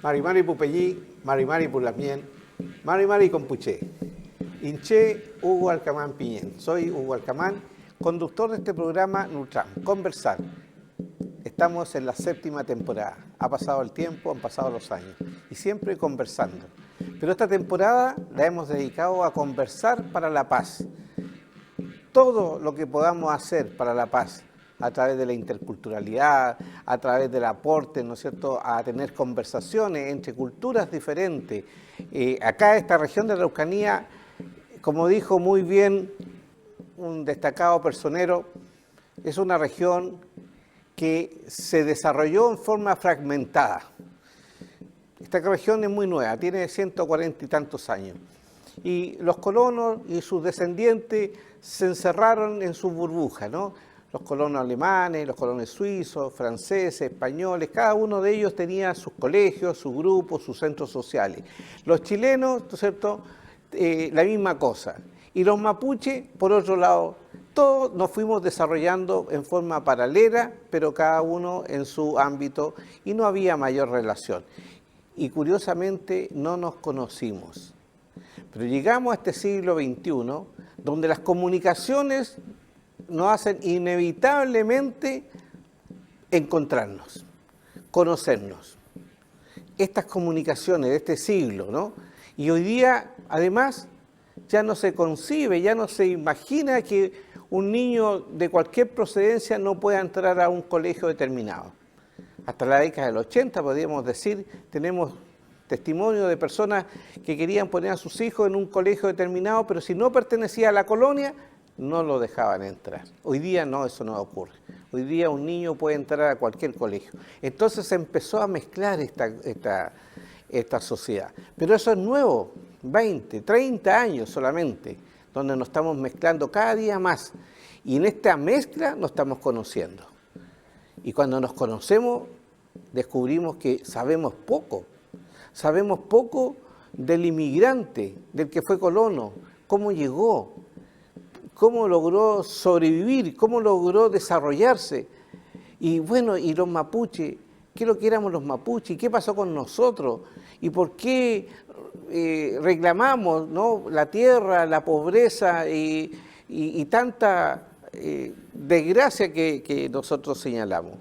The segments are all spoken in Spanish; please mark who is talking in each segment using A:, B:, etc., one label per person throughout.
A: Mari Mari Pupellí, Mari Mari Pulamien, Mari Mari Compuché. Inché Hugo Alcamán Piñén. Soy Hugo Alcamán, conductor de este programa Nutram, Conversar. Estamos en la 7ª temporada. Ha pasado el tiempo, han pasado los años y siempre conversando. Pero esta temporada la hemos dedicado a conversar para la paz. Todo lo que podamos hacer para la paz, a través de la interculturalidad, a través del aporte, ¿no es cierto?, a tener conversaciones entre culturas diferentes. Acá esta región de la Araucanía, como dijo muy bien un destacado personero, es una región que se desarrolló en forma fragmentada. Esta región es muy nueva, tiene 140 y tantos años. Y los colonos y sus descendientes se encerraron en sus burbujas, ¿no? Los colonos alemanes, los colonos suizos, franceses, españoles, cada uno de ellos tenía sus colegios, sus grupos, sus centros sociales. Los chilenos, ¿no es cierto?, la misma cosa. Y los mapuches, por otro lado, todos nos fuimos desarrollando en forma paralela, pero cada uno en su ámbito, y no había mayor relación. Y curiosamente no nos conocimos. Pero llegamos a este siglo XXI, donde las comunicaciones nos hacen inevitablemente encontrarnos, conocernos. Estas comunicaciones de este siglo, ¿no? Y hoy día, además, ya no se concibe, ya no se imagina que un niño de cualquier procedencia no pueda entrar a un colegio determinado. Hasta la década del 80, podríamos decir, tenemos testimonio de personas que querían poner a sus hijos en un colegio determinado, pero si no pertenecía a la colonia, no lo dejaban entrar. Hoy día no, eso no ocurre. Hoy día un niño puede entrar a cualquier colegio. Entonces se empezó a mezclar esta sociedad. Pero eso es nuevo, 20, 30 años solamente, donde nos estamos mezclando cada día más. Y en esta mezcla nos estamos conociendo. Y cuando nos conocemos, descubrimos que sabemos poco del inmigrante, del que fue colono, cómo llegó, cómo logró sobrevivir, cómo logró desarrollarse. Y bueno, y los mapuches, ¿qué es lo que éramos los mapuches? ¿Qué pasó con nosotros? ¿Y por qué reclamamos, ¿no?, la tierra, la pobreza y tanta desgracia que nosotros señalamos?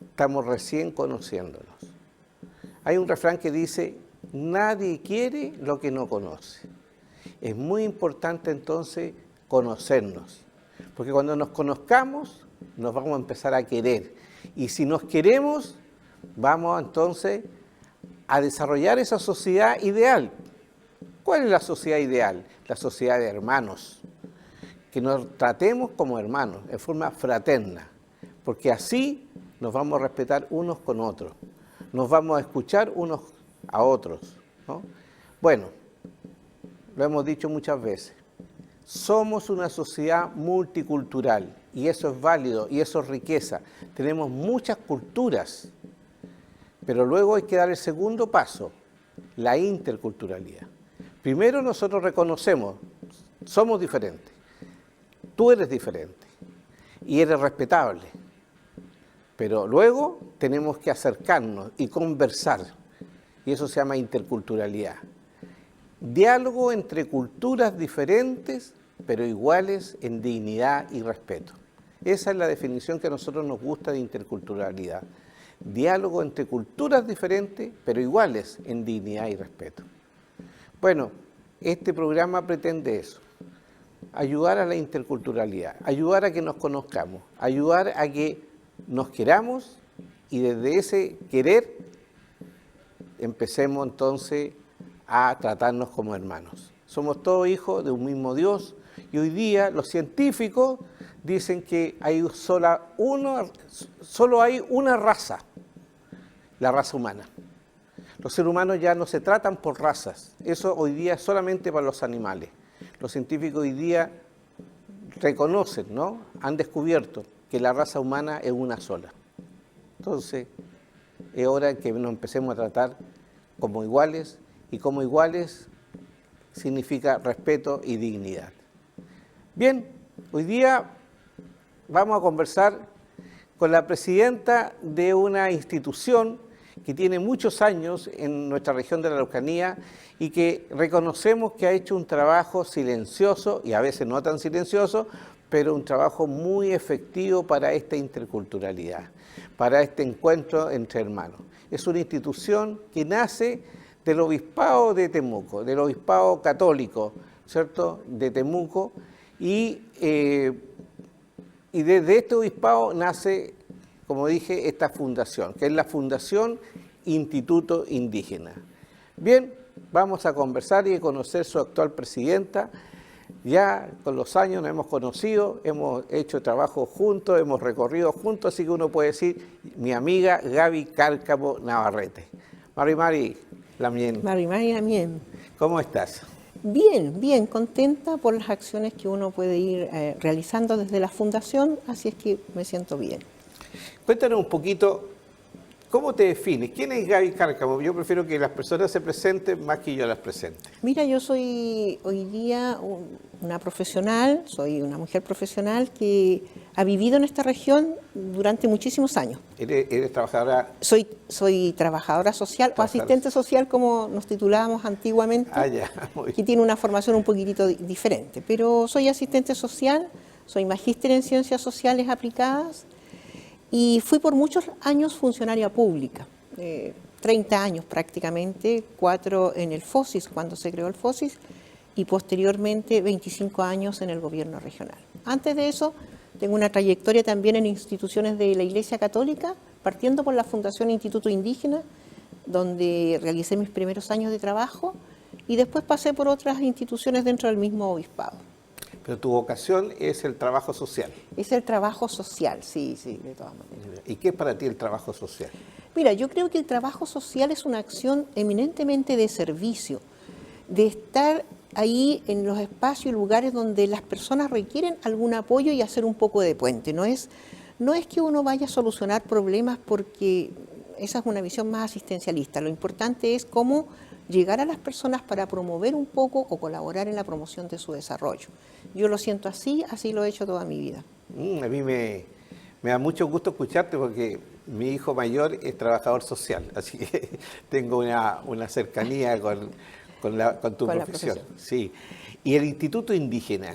A: Estamos recién conociéndonos. Hay un refrán que dice, nadie quiere lo que no conoce. Es muy importante entonces conocernos, porque cuando nos conozcamos nos vamos a empezar a querer, y si nos queremos vamos entonces a desarrollar esa sociedad ideal. ¿Cuál es la sociedad ideal? La sociedad de hermanos, que nos tratemos como hermanos, en forma fraterna, porque así nos vamos a respetar unos con otros, nos vamos a escuchar unos a otros, ¿no? Bueno, lo hemos dicho muchas veces, somos una sociedad multicultural y eso es válido y eso es riqueza. Tenemos muchas culturas, pero luego hay que dar el segundo paso, la interculturalidad. Primero nosotros reconocemos, somos diferentes, tú eres diferente y eres respetable, pero luego tenemos que acercarnos y conversar, y eso se llama interculturalidad. Diálogo entre culturas diferentes, pero iguales en dignidad y respeto. Esa es la definición que a nosotros nos gusta de interculturalidad. Diálogo entre culturas diferentes, pero iguales en dignidad y respeto. Bueno, este programa pretende eso, ayudar a la interculturalidad, ayudar a que nos conozcamos, ayudar a que nos queramos y desde ese querer empecemos entonces a tratarnos como hermanos. Somos todos hijos de un mismo Dios y hoy día los científicos dicen que hay solo hay una raza, la raza humana. Los seres humanos ya no se tratan por razas, eso hoy día es solamente para los animales. Los científicos hoy día reconocen, ¿no?, han descubierto que la raza humana es una sola. Entonces, es hora que nos empecemos a tratar como iguales, y como iguales significa respeto y dignidad. Bien, hoy día vamos a conversar con la presidenta de una institución que tiene muchos años en nuestra región de la Araucanía y que reconocemos que ha hecho un trabajo silencioso y a veces no tan silencioso, pero un trabajo muy efectivo para esta interculturalidad, para este encuentro entre hermanos. Es una institución que nace del obispado de Temuco, del obispado católico, ¿cierto?, de Temuco, y desde este obispado nace, como dije, esta fundación, que es la Fundación Instituto Indígena. Bien, vamos a conversar y a conocer su actual presidenta. Ya con los años nos hemos conocido, hemos hecho trabajo juntos, hemos recorrido juntos, así que uno puede decir, mi amiga Gaby Cárcamo Navarrete. Mari Lamien.
B: Mari Lamien.
A: ¿Cómo estás?
B: Bien, bien, contenta por las acciones que uno puede ir realizando desde la fundación, así es que me siento bien.
A: Cuéntanos un poquito, ¿cómo te defines? ¿Quién es Gaby Cárcamo? Yo prefiero que las personas se presenten más que yo las presente.
B: Mira, yo soy hoy día una profesional, soy una mujer profesional que ha vivido en esta región durante muchísimos años.
A: ¿Eres trabajadora?
B: Soy trabajadora social o asistente social, como nos titulábamos antiguamente,
A: Ya, muy bien.
B: que tiene una formación un poquitito diferente. Pero soy asistente social, soy magíster en ciencias sociales aplicadas y fui por muchos años funcionaria pública, 30 años prácticamente, 4 en el FOSIS, cuando se creó el FOSIS, y posteriormente 25 años en el gobierno regional. Antes de eso, tengo una trayectoria también en instituciones de la Iglesia Católica, partiendo por la Fundación Instituto Indígena, donde realicé mis primeros años de trabajo, y después pasé por otras instituciones dentro del mismo obispado.
A: Pero tu vocación es el trabajo social.
B: Es el trabajo social, sí, de todas maneras.
A: ¿Y qué es para ti el trabajo social?
B: Mira, yo creo que el trabajo social es una acción eminentemente de servicio, de estar ahí en los espacios y lugares donde las personas requieren algún apoyo y hacer un poco de puente. No es que uno vaya a solucionar problemas, porque esa es una visión más asistencialista. Lo importante es cómo llegar a las personas para promover un poco o colaborar en la promoción de su desarrollo. Yo lo siento así lo he hecho toda mi vida.
A: A mí me da mucho gusto escucharte porque mi hijo mayor es trabajador social, así que tengo una cercanía con tu profesión. Sí. Y el Instituto Indígena,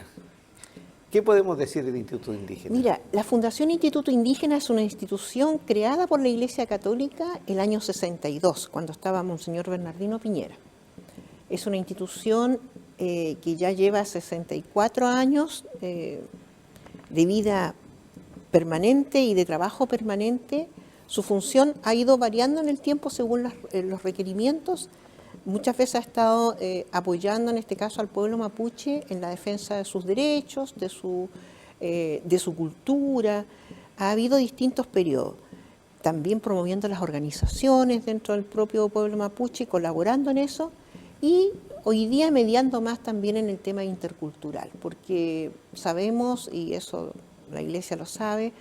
A: ¿qué podemos decir del Instituto Indígena?
B: Mira, la Fundación Instituto Indígena es una institución creada por la Iglesia Católica el año 62, cuando estaba Monseñor Bernardino Piñera. Es una institución que ya lleva 64 años de vida permanente y de trabajo permanente. Su función ha ido variando en el tiempo según los requerimientos. Muchas veces ha estado apoyando, en este caso, al pueblo mapuche en la defensa de sus derechos, de su cultura. Ha habido distintos periodos. También promoviendo las organizaciones dentro del propio pueblo mapuche, colaborando en eso. Y hoy día mediando más también en el tema intercultural, porque sabemos, y eso la Iglesia lo sabe,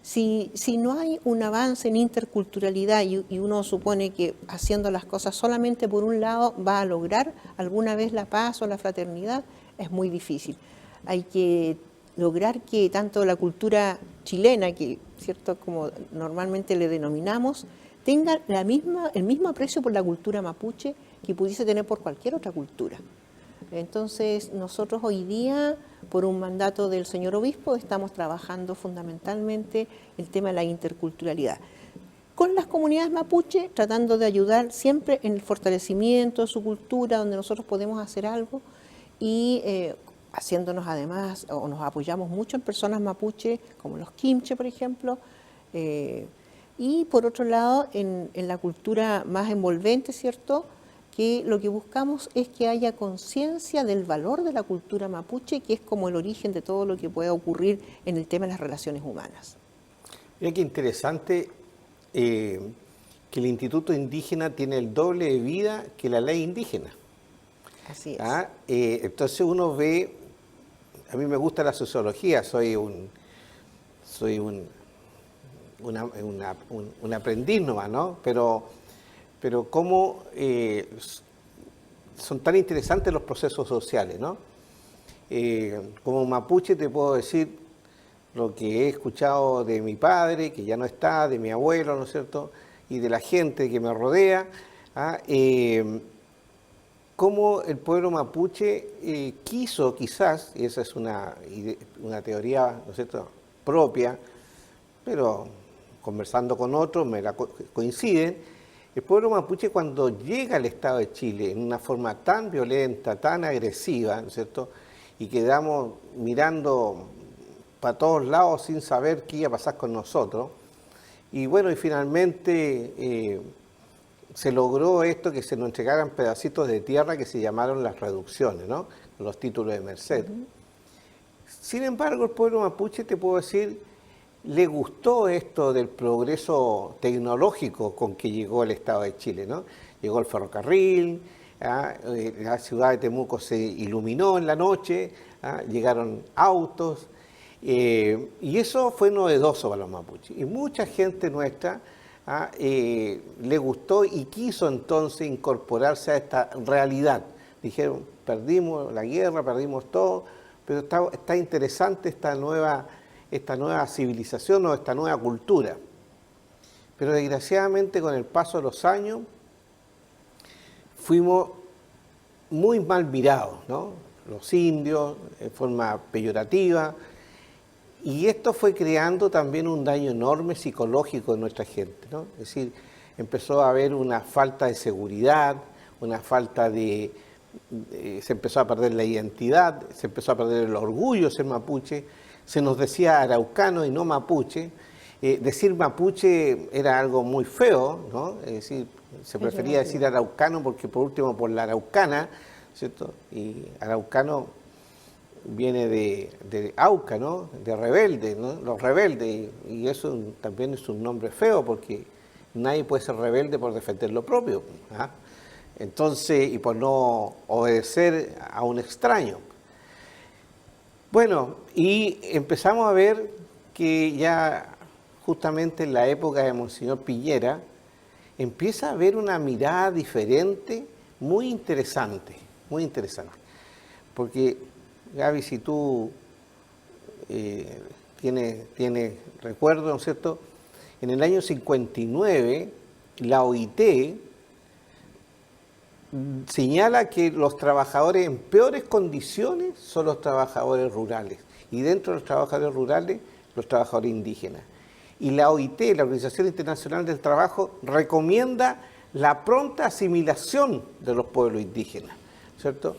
B: si no hay un avance en interculturalidad y uno supone que haciendo las cosas solamente por un lado va a lograr alguna vez la paz o la fraternidad, es muy difícil. Hay que lograr que tanto la cultura chilena, que cierto como normalmente le denominamos, tenga el mismo aprecio por la cultura mapuche que pudiese tener por cualquier otra cultura. Entonces, nosotros hoy día, por un mandato del señor obispo, estamos trabajando fundamentalmente el tema de la interculturalidad. Con las comunidades mapuche, tratando de ayudar siempre en el fortalecimiento de su cultura, donde nosotros podemos hacer algo, y haciéndonos además, o nos apoyamos mucho en personas mapuche, como los quimche, por ejemplo, y por otro lado, en la cultura más envolvente, ¿cierto?, que lo que buscamos es que haya conciencia del valor de la cultura mapuche, que es como el origen de todo lo que pueda ocurrir en el tema de las relaciones humanas.
A: Mira qué interesante que el Instituto Indígena tiene el doble de vida que la ley indígena.
B: Así es.
A: Entonces uno ve, a mí me gusta la sociología, soy un aprendiz nomás, ¿no? Pero cómo son tan interesantes los procesos sociales, ¿no? Como mapuche te puedo decir lo que he escuchado de mi padre, que ya no está, de mi abuelo, ¿no es cierto? y de la gente que me rodea, cómo el pueblo mapuche quiso quizás, y esa es una teoría, ¿no es cierto?, propia, pero conversando con otros me la coinciden, el pueblo mapuche cuando llega al Estado de Chile en una forma tan violenta, tan agresiva, ¿no es cierto?, y quedamos mirando para todos lados sin saber qué iba a pasar con nosotros, y bueno, y finalmente se logró esto, que se nos entregaran pedacitos de tierra que se llamaron las reducciones, ¿no?, los títulos de merced. Sin embargo, el pueblo mapuche, te puedo decir, le gustó esto del progreso tecnológico con que llegó el Estado de Chile, ¿no? Llegó el ferrocarril, la ciudad de Temuco se iluminó en la noche, llegaron autos, y eso fue novedoso para los mapuches. Y mucha gente nuestra le gustó y quiso entonces incorporarse a esta realidad. Dijeron, perdimos la guerra, perdimos todo, pero está interesante esta nueva civilización o esta nueva cultura. Pero desgraciadamente con el paso de los años fuimos muy mal mirados, ¿no?, los indios, en forma peyorativa, y esto fue creando también un daño enorme psicológico en nuestra gente, ¿no? Es decir, empezó a haber una falta de seguridad, una falta de... se empezó a perder la identidad, se empezó a perder el orgullo de ser mapuche, se nos decía araucano y no mapuche. Decir mapuche era algo muy feo, ¿no? Es decir, se prefería decir araucano porque por último por la araucana, ¿cierto? Y araucano viene de auca, ¿no?, de rebelde, ¿no?, los rebeldes, y eso también es un nombre feo porque nadie puede ser rebelde por defender lo propio, ¿ah? Entonces, y por no obedecer a un extraño. Bueno, y empezamos a ver que ya justamente en la época de Monseñor Piñera empieza a haber una mirada diferente, muy interesante, porque Gaby, si tú tienes recuerdo, ¿no es cierto?, en el año 59 la OIT señala que los trabajadores en peores condiciones son los trabajadores rurales, y dentro de los trabajadores rurales, los trabajadores indígenas. Y la OIT, la Organización Internacional del Trabajo, recomienda la pronta asimilación de los pueblos indígenas, ¿cierto?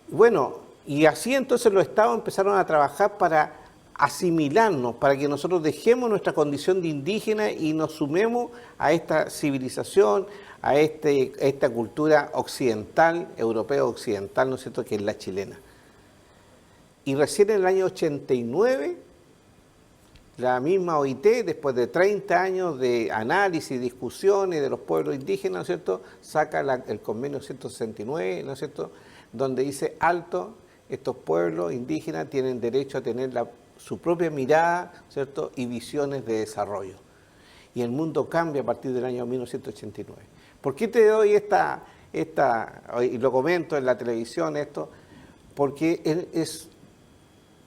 A: Bueno, y así entonces los estados empezaron a trabajar para asimilarnos, para que nosotros dejemos nuestra condición de indígena y nos sumemos a esta civilización, a esta cultura occidental, europea occidental, ¿no es cierto?, que es la chilena. Y recién en el año 89, la misma OIT, después de 30 años de análisis y discusiones de los pueblos indígenas, ¿no es cierto?, saca el convenio 169, ¿no es cierto?, donde dice, alto, estos pueblos indígenas tienen derecho a tener su propia mirada, ¿cierto?, y visiones de desarrollo. Y el mundo cambia a partir del año 1989. ¿Por qué te doy y lo comento en la televisión esto? Porque es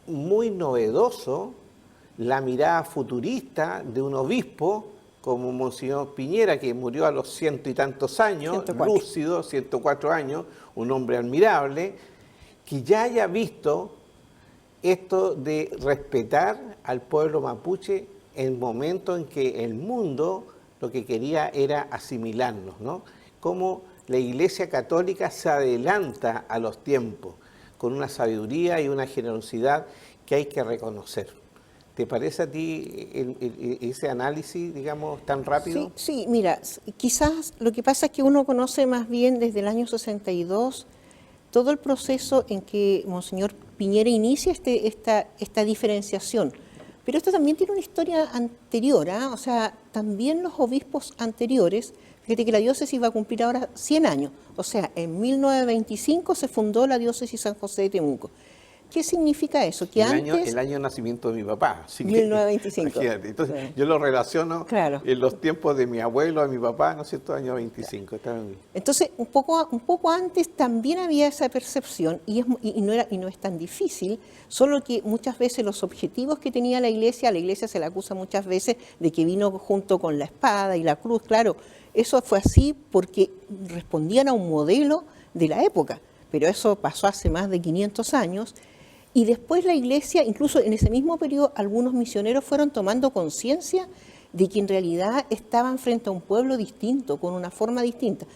A: muy novedoso la mirada futurista de un obispo como Monseñor Piñera, que murió a los 100 y tantos años,
B: 104.
A: lúcido, 104 años, un hombre admirable, que ya haya visto esto de respetar al pueblo mapuche en el momento en que el mundo lo que quería era asimilarnos, ¿no? Cómo la Iglesia Católica se adelanta a los tiempos con una sabiduría y una generosidad que hay que reconocer. ¿Te parece a ti ese análisis, digamos, tan rápido?
B: Sí, mira, quizás lo que pasa es que uno conoce más bien desde el año 62 todo el proceso en que Monseñor Piñera inicia esta diferenciación. Pero esto también tiene una historia anterior, ¿eh? O sea, también los obispos anteriores, fíjate que la diócesis va a cumplir ahora 100 años, o sea, en 1925 se fundó la diócesis San José de Temuco. ¿Qué significa eso? Que
A: el año de nacimiento de mi papá. Así que,
B: 1925.
A: imagínate. Entonces,
B: Sí.
A: yo lo relaciono
B: Claro.
A: en los tiempos de mi abuelo, de mi papá, ¿no es cierto? Año 25.
B: Entonces, un poco antes también había esa percepción y no es tan difícil, solo que muchas veces los objetivos que tenía la iglesia se le acusa muchas veces de que vino junto con la espada y la cruz. Claro, eso fue así porque respondían a un modelo de la época, pero eso pasó hace más de 500 años. Y después la iglesia, incluso en ese mismo periodo, algunos misioneros fueron tomando conciencia de que en realidad estaban frente a un pueblo distinto, con una forma distinta.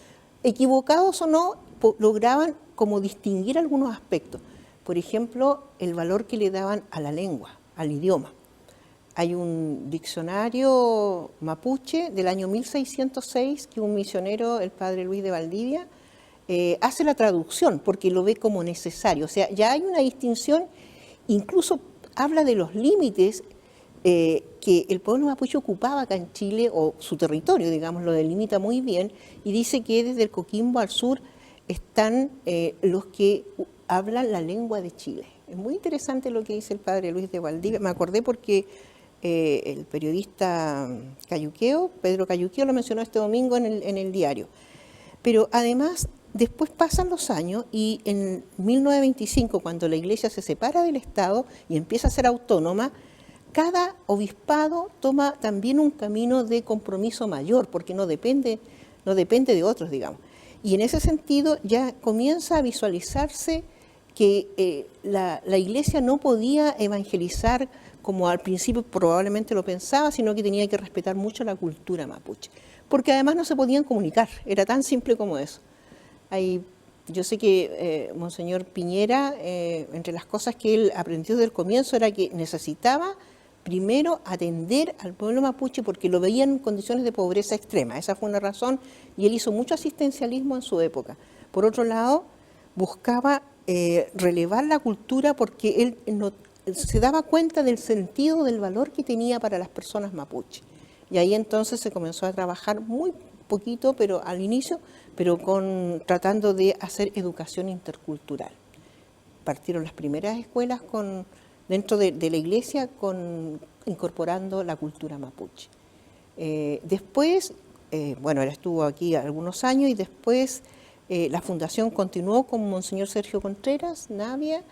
B: Equivocados o no, lograban como distinguir algunos aspectos. Por ejemplo, el valor que le daban a la lengua, al idioma. Hay un diccionario mapuche del año 1606 que un misionero, el padre Luis de Valdivia, hace la traducción porque lo ve como necesario. O sea, ya hay una distinción, incluso habla de los límites que el pueblo mapuche ocupaba acá en Chile, o su territorio, digamos, lo delimita muy bien, y dice que desde el Coquimbo al sur están los que hablan la lengua de Chile. Es muy interesante lo que dice el padre Luis de Valdivia. Me acordé porque el periodista Cayuqueo, Pedro Cayuqueo, lo mencionó este domingo en el diario. Pero además, después pasan los años y en 1925, cuando la iglesia se separa del Estado y empieza a ser autónoma, cada obispado toma también un camino de compromiso mayor, porque no depende de otros, digamos. Y en ese sentido ya comienza a visualizarse que la iglesia no podía evangelizar como al principio probablemente lo pensaba, sino que tenía que respetar mucho la cultura mapuche, porque además no se podían comunicar, era tan simple como eso. Yo sé que Monseñor Piñera, entre las cosas que él aprendió desde el comienzo, era que necesitaba primero atender al pueblo mapuche porque lo veían en condiciones de pobreza extrema. Esa fue una razón, y él hizo mucho asistencialismo en su época. Por otro lado, buscaba relevar la cultura porque él se daba cuenta del sentido, del valor que tenía para las personas mapuche. Y ahí entonces se comenzó a trabajar muy poquito, pero al inicio, pero tratando de hacer educación intercultural. Partieron las primeras escuelas dentro de la iglesia incorporando la cultura mapuche. Después, bueno, él estuvo aquí algunos años y después la fundación continuó con Monseñor Sergio Contreras, Navia.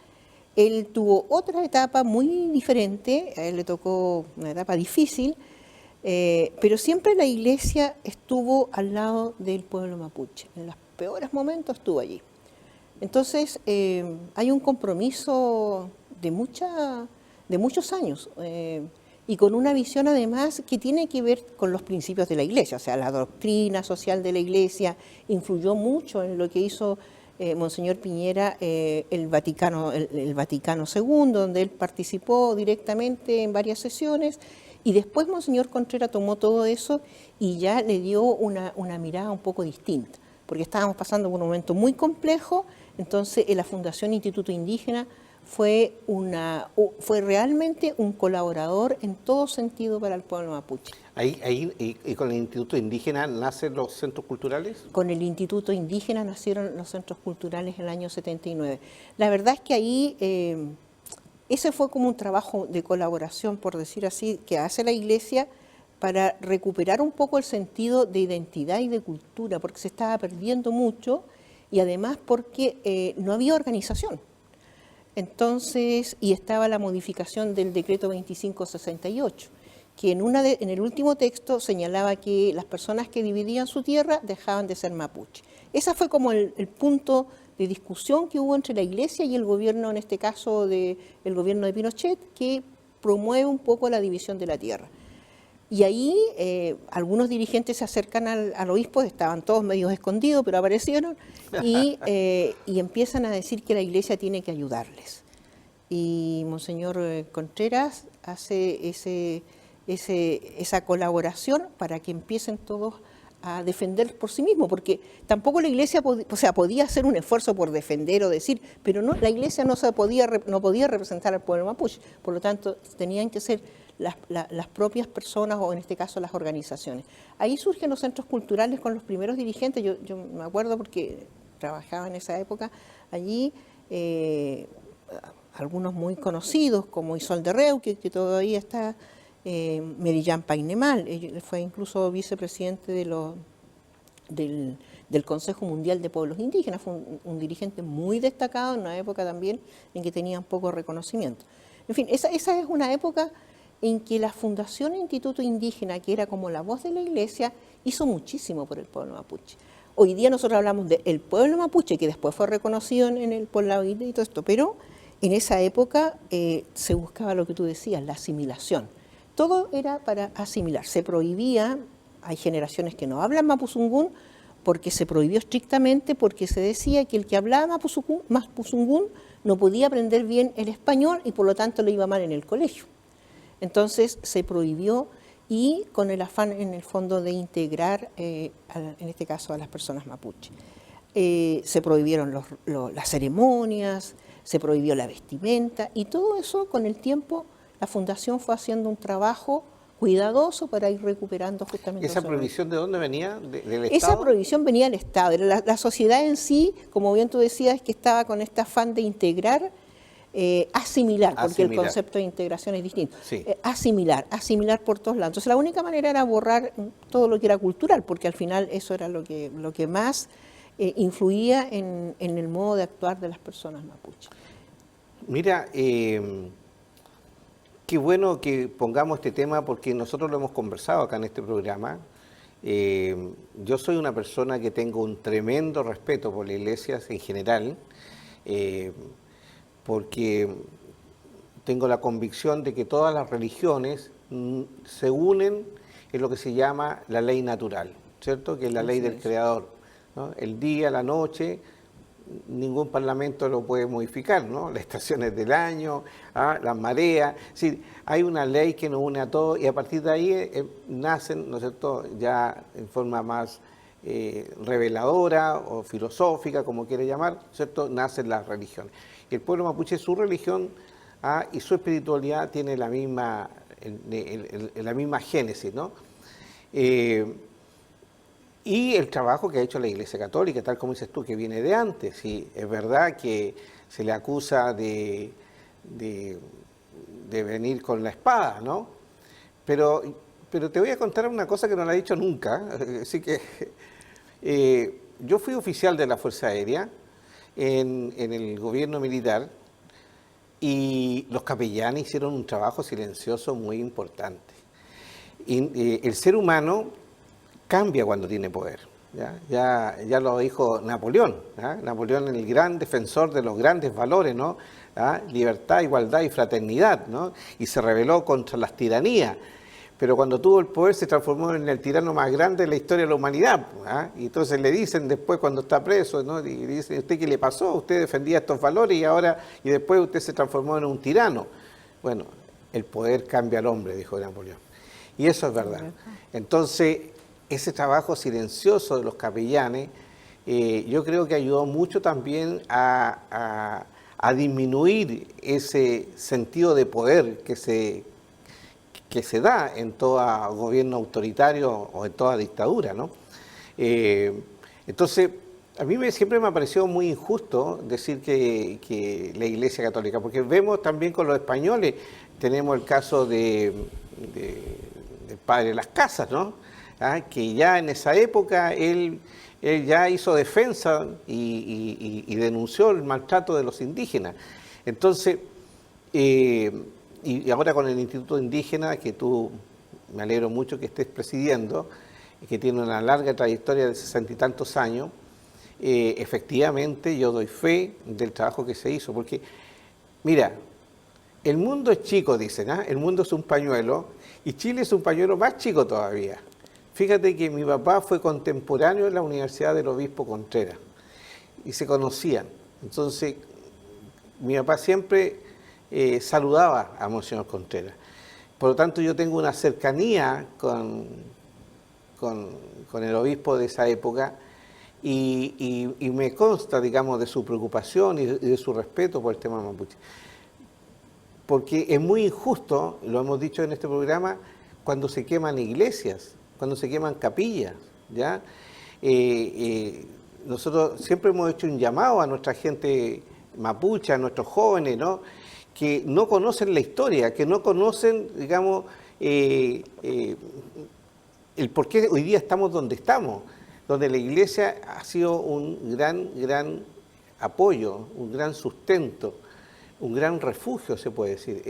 B: Él tuvo otra etapa muy diferente, a él le tocó una etapa difícil, pero siempre la iglesia estuvo al lado del pueblo mapuche. En los peores momentos estuvo allí. Entonces, hay un compromiso de muchos años y con una visión además que tiene que ver con los principios de la iglesia. O sea, la doctrina social de la iglesia influyó mucho en lo que hizo Monseñor Piñera el Vaticano II, donde él participó directamente en varias sesiones. Y después Monseñor Contreras tomó todo eso y ya le dio una mirada un poco distinta, porque estábamos pasando por un momento muy complejo. Entonces, la Fundación Instituto Indígena fue realmente un colaborador en todo sentido para el pueblo mapuche.
A: ¿Y con el Instituto Indígena nacen los centros culturales?
B: Con el Instituto Indígena nacieron los centros culturales en el año 79. La verdad es que ahí ese fue como un trabajo de colaboración, por decir así, que hace la iglesia para recuperar un poco el sentido de identidad y de cultura, porque se estaba perdiendo mucho y además porque no había organización. Entonces, y estaba la modificación del decreto 2568, que en el último texto señalaba que las personas que dividían su tierra dejaban de ser mapuche. Ese fue como el punto de discusión que hubo entre la iglesia y el gobierno, en este caso el gobierno de Pinochet, que promueve un poco la división de la tierra. Y ahí algunos dirigentes se acercan al obispo, estaban todos medio escondidos, pero aparecieron, y empiezan a decir que la iglesia tiene que ayudarles. Y Monseñor Contreras hace esa colaboración para que empiecen todos a defender por sí mismos, porque tampoco la iglesia podía hacer un esfuerzo por defender o decir, pero no, la iglesia no podía representar al pueblo mapuche, por lo tanto tenían que ser las propias personas, o en este caso las organizaciones. Ahí surgen los centros culturales con los primeros dirigentes. Yo me acuerdo porque trabajaba en esa época allí. algunos muy conocidos, como Isolde Reuque, que todavía está, Merillán Painemal, él fue incluso vicepresidente del Consejo Mundial de Pueblos Indígenas, fue un dirigente muy destacado en una época también en que tenían poco reconocimiento. En fin, esa es una época en que la Fundación Instituto Indígena, que era como la voz de la Iglesia, hizo muchísimo por el pueblo mapuche. Hoy día nosotros hablamos del pueblo mapuche, que después fue reconocido por la OIT y todo esto, pero en esa época se buscaba lo que tú decías, la asimilación. Todo era para asimilar. Se prohibía, hay generaciones que no hablan mapuzungún, porque se prohibió estrictamente, porque se decía que el que hablaba mapuzungún no podía aprender bien el español y por lo tanto le iba mal en el colegio. Entonces se prohibió, y con el afán en el fondo de integrar, en este caso a las personas mapuche. Se prohibieron las ceremonias, se prohibió la vestimenta, y todo eso con el tiempo la Fundación fue haciendo un trabajo cuidadoso para ir recuperando justamente.
A: ¿Esa prohibición de dónde venía? ¿Del Estado?
B: Esa prohibición venía del Estado. La sociedad en sí, como bien tú decías, que estaba con este afán de integrar, asimilar, porque el concepto de integración es distinto.
A: Sí.
B: Asimilar por todos lados. Entonces la única manera era borrar todo lo que era cultural, porque al final eso era lo que más influía en el modo de actuar de las personas mapuche.
A: Mira, qué bueno que pongamos este tema, porque nosotros lo hemos conversado acá en este programa. Yo soy una persona que tengo un tremendo respeto por las iglesias en general, porque tengo la convicción de que todas las religiones se unen en lo que se llama la ley natural, ¿cierto? Que es la ley del Creador, ¿no? El día, la noche, ningún parlamento lo puede modificar, ¿no? Las estaciones del año, las mareas, es decir, hay una ley que nos une a todos, y a partir de ahí nacen, ¿no es cierto?, ya en forma más reveladora o filosófica, como quiere llamar, ¿cierto?, nacen las religiones. Y el pueblo mapuche, su religión y su espiritualidad tiene la misma génesis, ¿no? Y el trabajo que ha hecho la Iglesia Católica, tal como dices tú, que viene de antes. Sí, es verdad que se le acusa de venir con la espada, ¿no? Pero te voy a contar una cosa que no la he dicho nunca. Así que yo fui oficial de la Fuerza Aérea en el gobierno militar, y los capellanes hicieron un trabajo silencioso muy importante. Y el ser humano cambia cuando tiene poder. Ya lo dijo Napoleón. Napoleón, el gran defensor de los grandes valores, ¿no? Libertad, igualdad y fraternidad, ¿no? Y se rebeló contra las tiranías. Pero cuando tuvo el poder se transformó en el tirano más grande de la historia de la humanidad. Y entonces le dicen después, cuando está preso, ¿no?, y dicen: ¿usted qué le pasó? Usted defendía estos valores y después usted se transformó en un tirano. Bueno, el poder cambia al hombre, dijo Napoleón. Y eso es verdad. Entonces, ese trabajo silencioso de los capellanes, yo creo que ayudó mucho también a disminuir ese sentido de poder que se da en todo gobierno autoritario o en toda dictadura, ¿no? Entonces, a mí siempre me ha parecido muy injusto decir que la Iglesia Católica, porque vemos también con los españoles, tenemos el caso del padre de las Casas, ¿no? Que ya en esa época él ya hizo defensa y denunció el maltrato de los indígenas. Entonces, y ahora con el Instituto Indígena, que tú, me alegro mucho que estés presidiendo, que tiene una larga trayectoria de 60 y tantos años, efectivamente yo doy fe del trabajo que se hizo, porque, mira, el mundo es chico, dicen, el mundo es un pañuelo, y Chile es un pañuelo más chico todavía. Fíjate que mi papá fue contemporáneo en la Universidad del Obispo Contreras, y se conocían. Entonces, mi papá siempre saludaba a Monseñor Contreras. Por lo tanto, yo tengo una cercanía con el obispo de esa época, y me consta, digamos, de su preocupación y de su respeto por el tema mapuche. Porque es muy injusto, lo hemos dicho en este programa, cuando se queman iglesias, cuando se queman capillas, ¿ya? Nosotros siempre hemos hecho un llamado a nuestra gente mapuche, a nuestros jóvenes, ¿no?, que no conocen la historia, que no conocen, digamos, el por qué hoy día estamos donde estamos, donde la Iglesia ha sido un gran apoyo, un gran sustento, un gran refugio, se puede decir.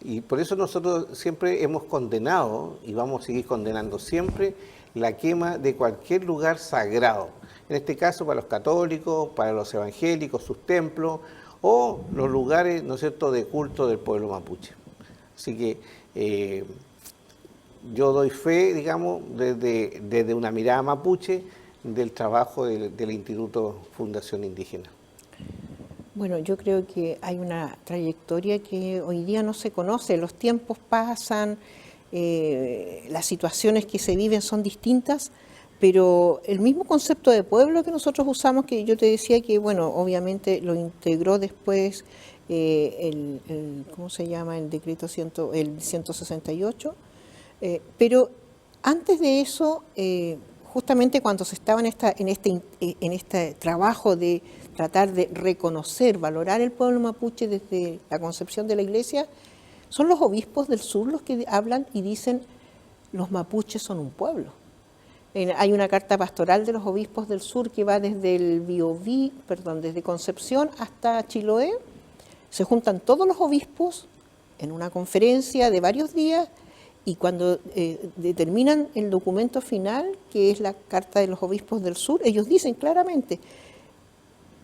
A: Y por eso nosotros siempre hemos condenado, y vamos a seguir condenando siempre, la quema de cualquier lugar sagrado. En este caso para los católicos, para los evangélicos, sus templos, o los lugares, ¿no es cierto?, de culto del pueblo mapuche. Así que yo doy fe, digamos, desde una mirada mapuche, del trabajo del Instituto Fundación Indígena.
B: Bueno, yo creo que hay una trayectoria que hoy día no se conoce, los tiempos pasan, las situaciones que se viven son distintas, pero el mismo concepto de pueblo que nosotros usamos, que yo te decía que, bueno, obviamente lo integró después ¿cómo se llama? El decreto el 168, pero antes de eso, justamente cuando se estaba en este trabajo de tratar de reconocer, valorar el pueblo mapuche desde la concepción de la Iglesia, son los obispos del sur los que hablan y dicen, los mapuches son un pueblo. Hay una carta pastoral de los obispos del sur que va desde el Biobío, desde Concepción hasta Chiloé. Se juntan todos los obispos en una conferencia de varios días y cuando determinan el documento final, que es la carta de los obispos del sur, ellos dicen claramente,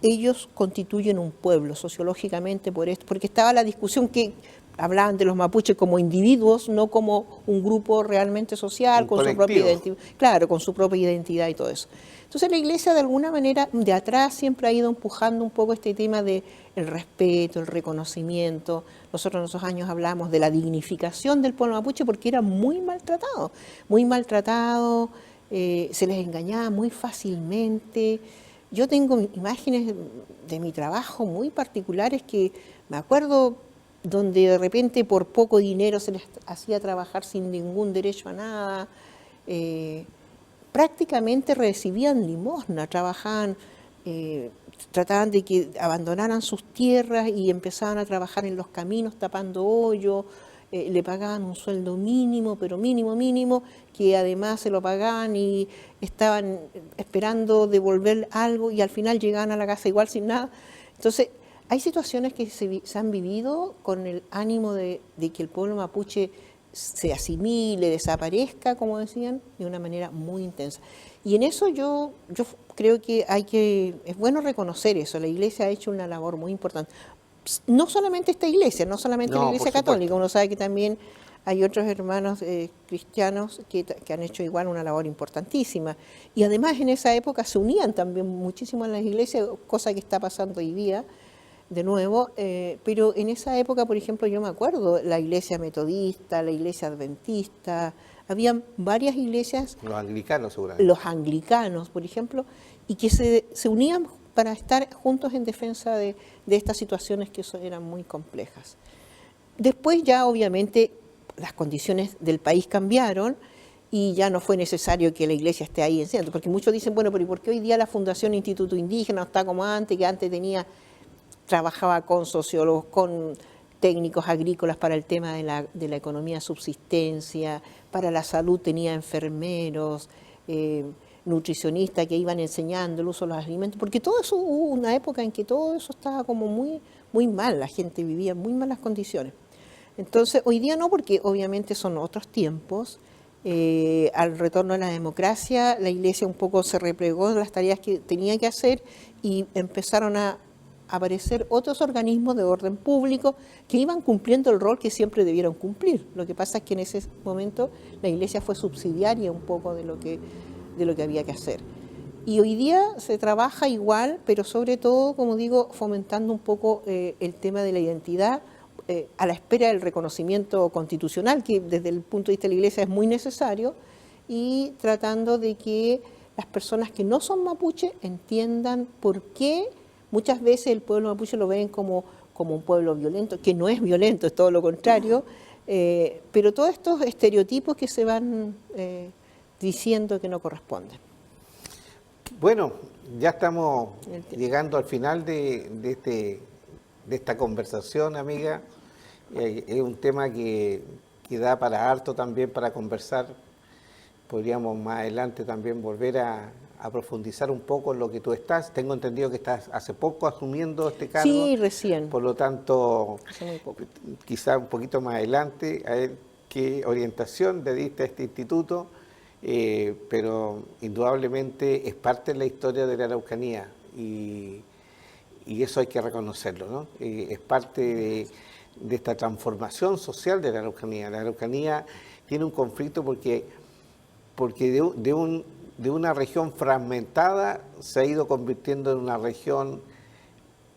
B: ellos constituyen un pueblo sociológicamente por esto, porque estaba la discusión que hablaban de los mapuches como individuos, no como un grupo realmente social, con su propia identidad, claro, con su propia identidad y todo eso. Entonces la Iglesia de alguna manera de atrás siempre ha ido empujando un poco este tema de el respeto, el reconocimiento. Nosotros en esos años hablamos de la dignificación del pueblo mapuche porque era muy maltratado, se les engañaba muy fácilmente. Yo tengo imágenes de mi trabajo muy particulares que me acuerdo donde de repente por poco dinero se les hacía trabajar sin ningún derecho a nada, prácticamente recibían limosna, trabajaban, trataban de que abandonaran sus tierras y empezaban a trabajar en los caminos tapando hoyos, le pagaban un sueldo mínimo, pero mínimo, que además se lo pagaban y estaban esperando devolver algo y al final llegaban a la casa igual sin nada. Entonces, hay situaciones que se han vivido con el ánimo de que el pueblo mapuche se asimile, desaparezca, como decían, de una manera muy intensa. Y en eso yo creo que es bueno reconocer eso. La Iglesia ha hecho una labor muy importante. No solamente esta Iglesia, no solamente la Iglesia católica, uno sabe que también hay otros hermanos cristianos que han hecho igual una labor importantísima. Y además en esa época se unían también muchísimo en las iglesias, cosa que está pasando hoy día, de nuevo, pero en esa época, por ejemplo, yo me acuerdo, la iglesia metodista, la iglesia adventista, había varias iglesias.
A: Los anglicanos seguramente.
B: Los anglicanos, por ejemplo, y que se unían para estar juntos en defensa de estas situaciones que eran muy complejas. Después ya obviamente las condiciones del país cambiaron y ya no fue necesario que la iglesia esté ahí enseñando, porque muchos dicen, bueno, pero ¿y por qué hoy día la Fundación Instituto Indígena no está como antes, que antes trabajaba con sociólogos, con técnicos agrícolas para el tema de la economía de subsistencia, para la salud tenía enfermeros, nutricionistas que iban enseñando el uso de los alimentos, porque todo eso, hubo una época en que todo eso estaba como muy mal, la gente vivía en muy malas condiciones. Entonces, hoy día no, porque obviamente son otros tiempos. Al retorno a la democracia, la Iglesia un poco se replegó de las tareas que tenía que hacer y empezaron a aparecer otros organismos de orden público que iban cumpliendo el rol que siempre debieron cumplir. Lo que pasa es que en ese momento la Iglesia fue subsidiaria un poco de lo que había que hacer. Y hoy día se trabaja igual, pero sobre todo, como digo, fomentando un poco el tema de la identidad, a la espera del reconocimiento constitucional, que desde el punto de vista de la Iglesia es muy necesario, y tratando de que las personas que no son mapuche entiendan por qué muchas veces el pueblo mapuche lo ven como un pueblo violento, que no es violento, es todo lo contrario, pero todos estos estereotipos que se van diciendo que no corresponden.
A: Bueno, ya estamos llegando al final de este de esta conversación, amiga. Es un tema que da para harto también para conversar. Podríamos más adelante también volver a profundizar un poco en lo que tú estás. Tengo entendido que estás hace poco asumiendo este cargo.
B: Sí, recién.
A: Por lo tanto,
B: Hace muy poco.
A: quizá un poquito más adelante, a ver qué orientación le diste a este instituto, pero indudablemente es parte de la historia de la Araucanía y eso hay que reconocerlo, ¿no? Es parte de esta transformación social de la Araucanía. La Araucanía tiene un conflicto porque de una región fragmentada se ha ido convirtiendo en una región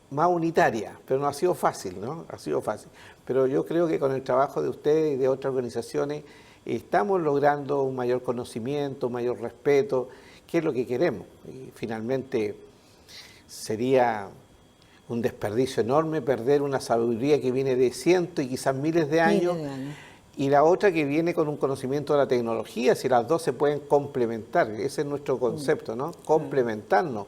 A: más unitaria, pero no ha sido fácil, ¿no? Ha sido fácil. Pero yo creo que con el trabajo de ustedes y de otras organizaciones estamos logrando un mayor conocimiento, un mayor respeto, que es lo que queremos. Y finalmente sería un desperdicio enorme perder una sabiduría que viene de cientos y quizás miles de años, y la otra que viene con un conocimiento de la tecnología, si las dos se pueden complementar, ese es nuestro concepto, ¿no? Complementarnos,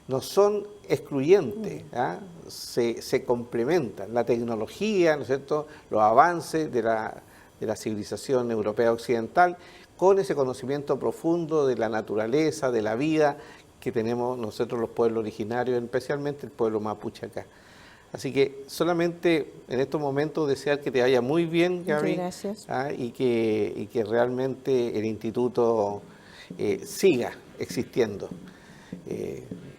A: no son excluyentes, ¿ah? Se complementan, la tecnología, ¿no es cierto?, los avances de la civilización europea occidental, con ese conocimiento profundo de la naturaleza, de la vida, que tenemos nosotros los pueblos originarios, especialmente el pueblo mapuche acá. Así que solamente en estos momentos desear que te vaya muy bien, Gaby.
B: Muchas gracias.
A: Y que realmente el instituto siga existiendo.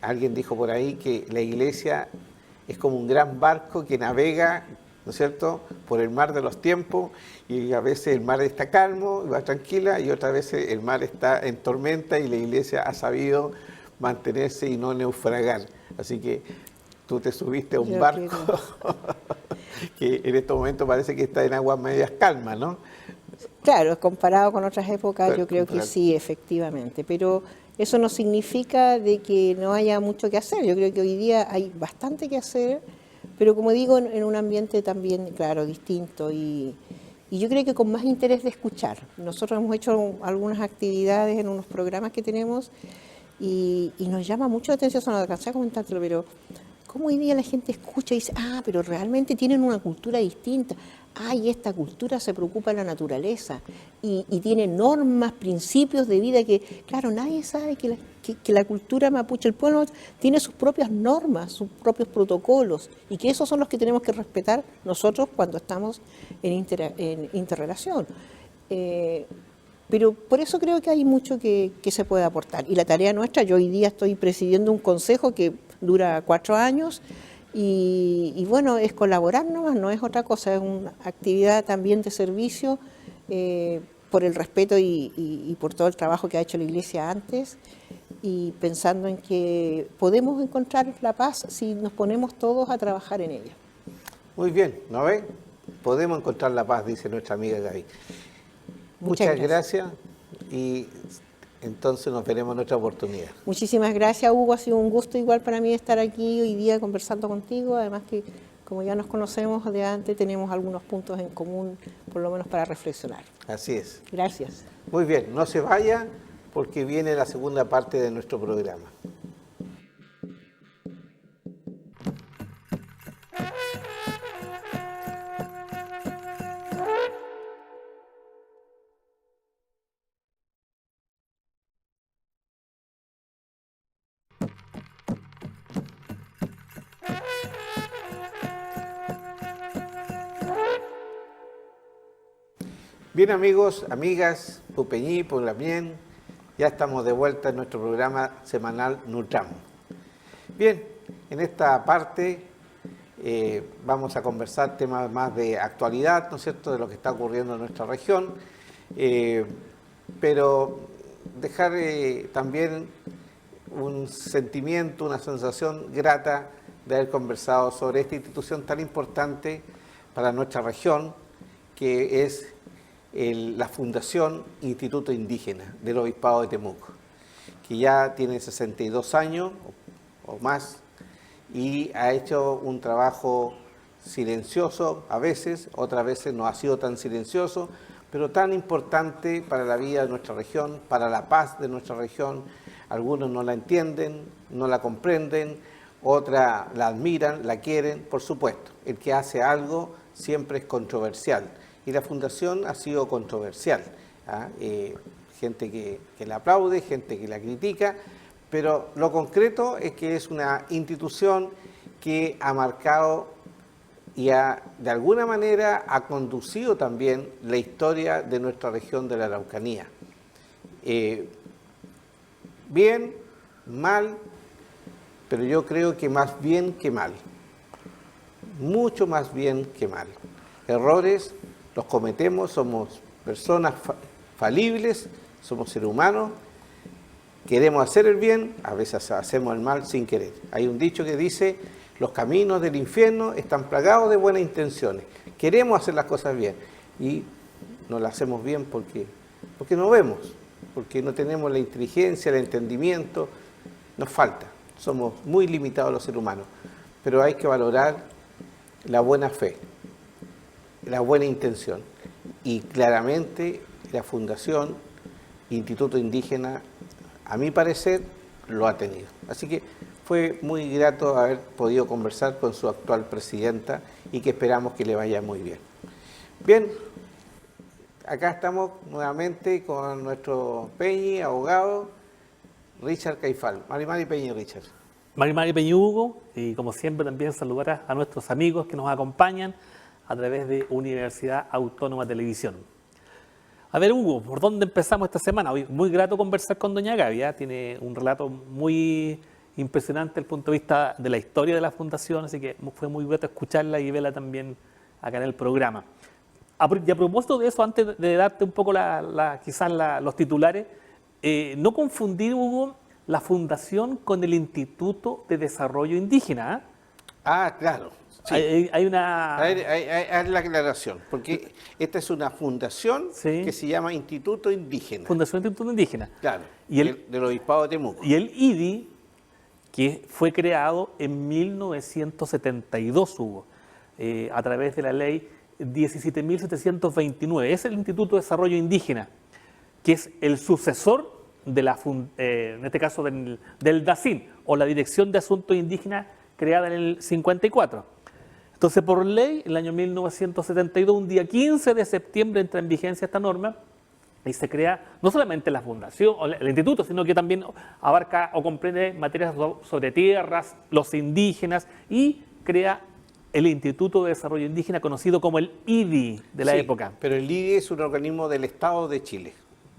A: Alguien dijo por ahí que la iglesia es como un gran barco que navega, ¿no es cierto?, por el mar de los tiempos, y a veces el mar está calmo y va tranquila, y otras veces el mar está en tormenta y la iglesia ha sabido mantenerse y no naufragar. Así que tú te subiste a un barco que en estos momentos parece que está en aguas medias calmas, ¿no?
B: Claro, comparado con otras épocas, yo creo que sí, efectivamente, pero eso no significa de que no haya mucho que hacer. Yo creo que hoy día hay bastante que hacer, pero como digo, en un ambiente también, claro, distinto y yo creo que con más interés de escuchar. Nosotros hemos hecho algunas actividades en unos programas que tenemos y nos llama mucho la atención, eso no alcancé a comentártelo, pero cómo hoy día la gente escucha y dice, pero realmente tienen una cultura distinta. Y esta cultura se preocupa de la naturaleza y tiene normas, principios de vida que, claro, nadie sabe que la cultura mapuche, el pueblo, tiene sus propias normas, sus propios protocolos y que esos son los que tenemos que respetar nosotros cuando estamos en interrelación. Pero por eso creo que hay mucho que se puede aportar. Y la tarea nuestra, yo hoy día estoy presidiendo un consejo que dura 4 años y bueno, es colaborar nomás, no es otra cosa, es una actividad también de servicio por el respeto y por todo el trabajo que ha hecho la Iglesia antes y pensando en que podemos encontrar la paz si nos ponemos todos a trabajar en ella.
A: Muy bien, ¿no ven? Podemos encontrar la paz, dice nuestra amiga Gaby. Muchas gracias y entonces nos veremos en otra oportunidad.
B: Muchísimas gracias, Hugo. Ha sido un gusto igual para mí estar aquí hoy día conversando contigo. Además que, como ya nos conocemos de antes, tenemos algunos puntos en común, por lo menos para reflexionar.
A: Así es.
B: Gracias.
A: Muy bien, no se vaya porque viene la segunda parte de nuestro programa. Bien, amigos, amigas, Pupeñí, Pulamien, ya estamos de vuelta en nuestro programa semanal Nutram. Bien, en esta parte vamos a conversar temas más de actualidad, ¿no es cierto?, de lo que está ocurriendo en nuestra región, pero dejar también un sentimiento, una sensación grata de haber conversado sobre esta institución tan importante para nuestra región, que es la Fundación Instituto Indígena del Obispado de Temuco, que ya tiene 62 años o más y ha hecho un trabajo silencioso a veces, otras veces no ha sido tan silencioso, pero tan importante para la vida de nuestra región, para la paz de nuestra región. Algunos no la entienden, no la comprenden, otra la admiran, la quieren, por supuesto. El que hace algo siempre es controversial y la fundación ha sido controversial. ¿Ah? Gente que la aplaude, gente que la critica, pero lo concreto es que es una institución que ha marcado y de alguna manera ha conducido también la historia de nuestra región de la Araucanía. Bien, mal, pero yo creo que más bien que mal. Mucho más bien que mal. Errores los cometemos, somos personas falibles, somos seres humanos, queremos hacer el bien, a veces hacemos el mal sin querer. Hay un dicho que dice, los caminos del infierno están plagados de buenas intenciones. Queremos hacer las cosas bien y no las hacemos bien porque no vemos, porque no tenemos la inteligencia, el entendimiento, nos falta. Somos muy limitados los seres humanos, pero hay que valorar la buena fe, la buena intención. Y claramente la Fundación Instituto Indígena, a mi parecer, lo ha tenido. Así que fue muy grato haber podido conversar con su actual presidenta y que esperamos que le vaya muy bien. Bien, acá estamos nuevamente con nuestro Peñi, abogado, Richard Caifal. Mari Peñi, Richard.
C: Mari Peñi Hugo, y como siempre también saludar a nuestros amigos que nos acompañan a través de Universidad Autónoma de Televisión. A ver, Hugo, ¿por dónde empezamos esta semana? Hoy muy grato conversar con doña Gaby, ¿eh? Tiene un relato muy impresionante desde el punto de vista de la historia de la Fundación, así que fue muy grato escucharla y verla también acá en el programa. Y a propósito de eso, antes de darte un poco los titulares, no confundir, Hugo, la Fundación con el Instituto de Desarrollo Indígena.
A: Claro. Sí.
C: Hay una...
A: Hay la aclaración, porque esta es una fundación
C: sí,
A: que se llama Instituto Indígena.
C: Fundación Instituto Indígena.
A: Claro,
C: y
A: del Obispado de Temuco.
C: Y el IDI, que fue creado en 1972, Hugo, a través de la ley 17.729. Es el Instituto de Desarrollo Indígena, que es el sucesor de en este caso del DACIN, o la Dirección de Asuntos Indígenas, creada en el 54. Entonces, por ley, en el año 1972, un día 15 de septiembre, entra en vigencia esta norma y se crea no solamente la fundación o el instituto, sino que también abarca o comprende materias sobre tierras, los indígenas, y crea el Instituto de Desarrollo Indígena, conocido como el IDI de la época.
A: Pero el IDI es un organismo del Estado de Chile.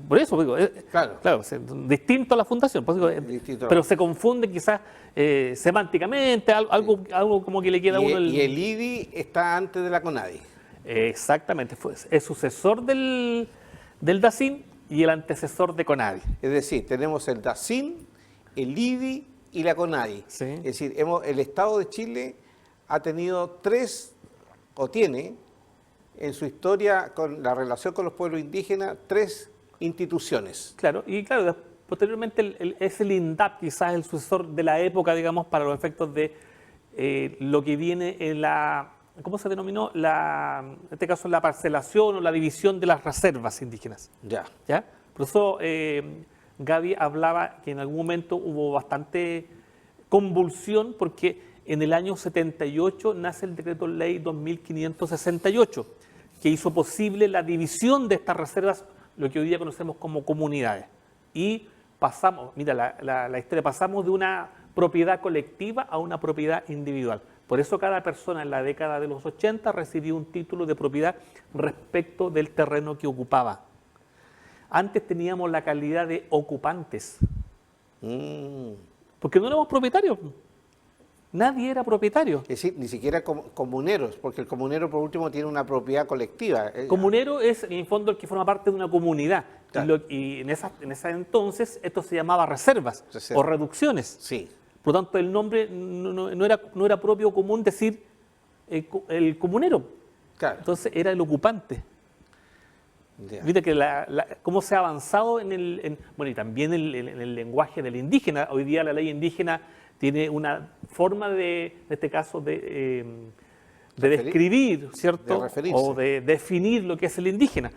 C: Por eso digo, claro, distinto a la fundación, pero se confunde quizás semánticamente, algo como que le queda a uno
A: Y el IDI está antes de la CONADI.
C: Exactamente, es sucesor del DACIN y el antecesor de CONADI.
A: Es decir, tenemos el DACIN, el IDI y la CONADI.
C: Sí.
A: Es decir, el Estado de Chile ha tenido tiene en su historia con la relación con los pueblos indígenas, 3 instituciones.
C: Claro, y claro, posteriormente es el INDAP, quizás el sucesor de la época, digamos, para los efectos de lo que viene en ¿cómo se denominó? En este caso, la parcelación o la división de las reservas indígenas. ¿Ya? Por eso Gaby hablaba que en algún momento hubo bastante convulsión, porque en el año 78 nace el decreto ley 2568, que hizo posible la división de estas reservas, lo que hoy día conocemos como comunidades. Y pasamos, mira la historia, pasamos de una propiedad colectiva a una propiedad individual. Por eso cada persona en la década de los 80 recibió un título de propiedad respecto del terreno que ocupaba. Antes teníamos la calidad de ocupantes, porque no éramos propietarios. Nadie era propietario.
A: Es decir, ni siquiera comuneros, porque el comunero por último tiene una propiedad colectiva.
C: Comunero es en el fondo el que forma parte de una comunidad. Claro. Y en esa entonces esto se llamaba reservas o reducciones.
A: Sí.
C: Por lo tanto, el nombre no era propio común decir el comunero.
A: Claro.
C: Entonces era el ocupante. Yeah. Viste que cómo se ha avanzado bueno, y también en el lenguaje del indígena. Hoy día la ley indígena tiene una forma en este caso, de describir, ¿cierto? O de definir lo que es el indígena.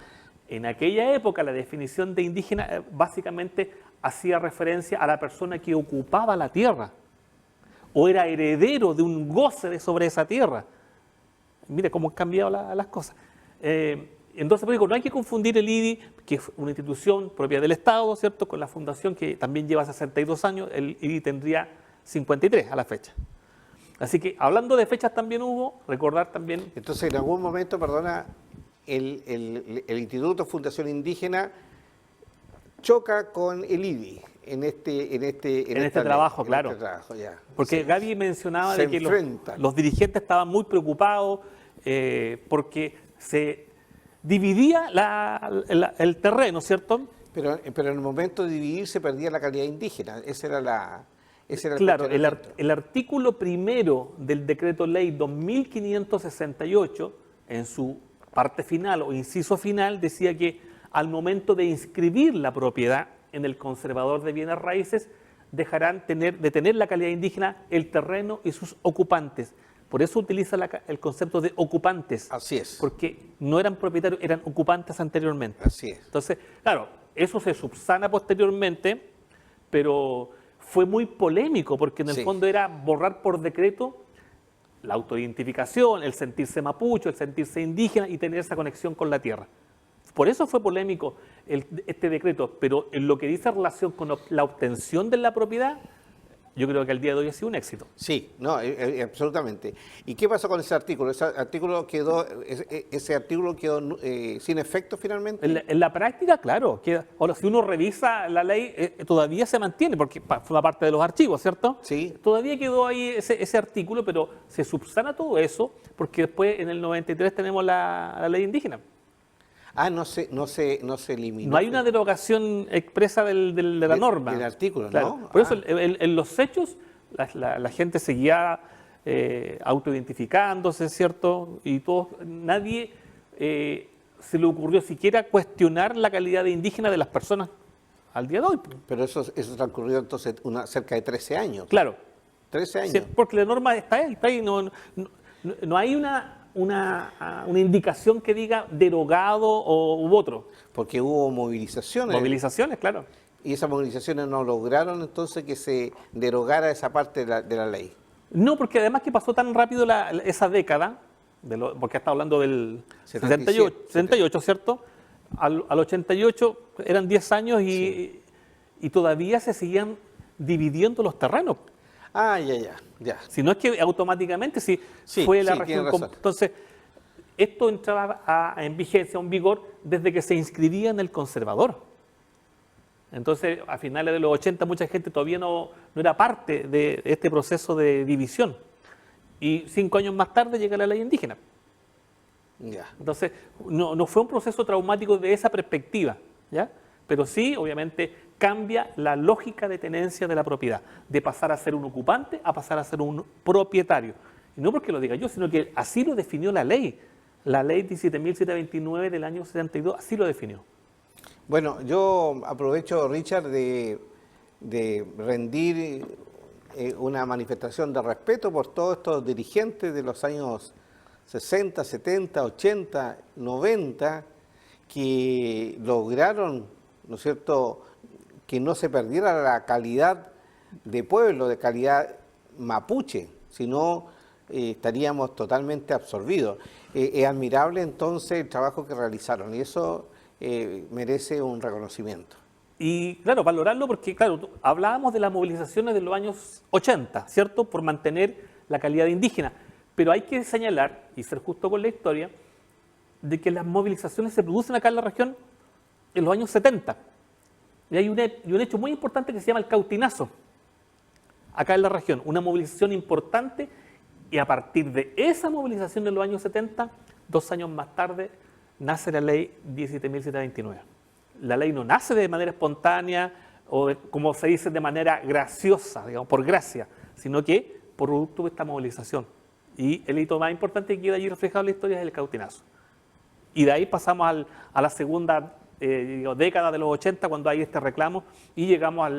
C: En aquella época la definición de indígena básicamente hacía referencia a la persona que ocupaba la tierra. o era heredero de un goce sobre esa tierra. Mire cómo han cambiado las cosas. Entonces, pues digo, no hay que confundir el IDI, que es una institución propia del Estado, ¿cierto?, con la fundación que también lleva 62 años, el IDI tendría 53 a la fecha. Así que, hablando de fechas también hubo, recordar también...
A: Entonces, en algún momento, perdona, el Instituto Fundación Indígena choca con el IDI en este
C: trabajo, claro.
A: Ya.
C: Porque
A: Sí.
C: Gaby mencionaba
A: Se
C: de que
A: enfrentan.
C: los dirigentes estaban muy preocupados porque se dividía el terreno, ¿cierto?
A: Pero en el momento de dividir se perdía la calidad indígena. Ese era el
C: Claro,
A: cuestionamiento.
C: el artículo primero del decreto ley 2568, en su parte final o inciso final, decía que al momento de inscribir la propiedad en el conservador de bienes raíces, dejarán de tener la calidad indígena el terreno y sus ocupantes. Por eso utiliza el concepto de ocupantes.
A: Así es.
C: Porque no eran propietarios, eran ocupantes anteriormente.
A: Así es.
C: Entonces, claro, eso se subsana posteriormente, pero fue muy polémico porque en el
A: Sí.
C: fondo era borrar por decreto la autoidentificación, el sentirse mapucho, el sentirse indígena y tener esa conexión con la tierra. Por eso fue polémico este decreto, pero en lo que dice en relación con la obtención de la propiedad, yo creo que al día de hoy ha sido un éxito.
A: Sí, no, absolutamente. ¿Y qué pasó con ese artículo? Ese artículo quedó sin efecto finalmente.
C: En la práctica, claro, ahora si uno revisa la ley, todavía se mantiene, porque forma parte de los archivos, ¿cierto?
A: Sí.
C: Todavía quedó ahí ese artículo, pero se subsana todo eso, porque después en el 93 tenemos la ley indígena.
A: Ah, no se eliminó.
C: No hay una derogación expresa de la norma.
A: del artículo,
C: Claro.
A: ¿no?
C: Por eso en los hechos la gente seguía autoidentificándose, ¿cierto? Y nadie se le ocurrió siquiera cuestionar la calidad de indígena de las personas al día de hoy.
A: Pero eso transcurrió entonces cerca de 13 años.
C: Claro,
A: 13 años.
C: sí, porque la norma está ahí, no hay una indicación que diga derogado u otro.
A: Porque hubo movilizaciones.
C: Movilizaciones, claro.
A: Y esas movilizaciones no lograron entonces que se derogara esa parte de la ley.
C: No, porque además que pasó tan rápido esa década, porque está hablando del 78, ¿cierto? Al 88 eran 10 años y todavía se seguían dividiendo los terrenos.
A: Ah, ya.
C: Si no es que automáticamente
A: Sí,
C: fue la
A: sí,
C: región.
A: tiene razón.
C: Entonces, esto entraba en vigencia, en vigor, desde que se inscribía en el conservador. Entonces, a finales de los 80, mucha gente todavía no era parte de este proceso de división. Y 5 años más tarde llega la ley indígena.
A: Ya.
C: Entonces, no fue un proceso traumático de esa perspectiva, ¿ya? Pero sí, obviamente, cambia la lógica de tenencia de la propiedad, de pasar a ser un ocupante a pasar a ser un propietario. Y no porque lo diga yo, sino que así lo definió la ley 17.729 del año 72, así lo definió.
A: Bueno, yo aprovecho, Richard, de rendir una manifestación de respeto por todos estos dirigentes de los años 60, 70, 80, 90, que lograron, ¿no es cierto?, que no se perdiera la calidad de pueblo, de calidad mapuche, sino estaríamos totalmente absorbidos. Es admirable entonces el trabajo que realizaron y eso merece un reconocimiento.
C: Y claro, valorarlo porque, claro, hablábamos de las movilizaciones de los años 80, ¿cierto?, por mantener la calidad indígena. Pero hay que señalar, y ser justo con la historia, de que las movilizaciones se producen acá en la región en los años 70. Y hay un hecho muy importante que se llama el cautinazo, acá en la región, una movilización importante, y a partir de esa movilización de los años 70, 2 años más tarde, nace la ley 17.729. La ley no nace de manera espontánea o, como se dice, de manera graciosa, digamos, por gracia, sino que por producto de esta movilización. Y el hito más importante que queda allí reflejado en la historia es el cautinazo. Y de ahí pasamos a la segunda década de los 80, cuando hay este reclamo, y llegamos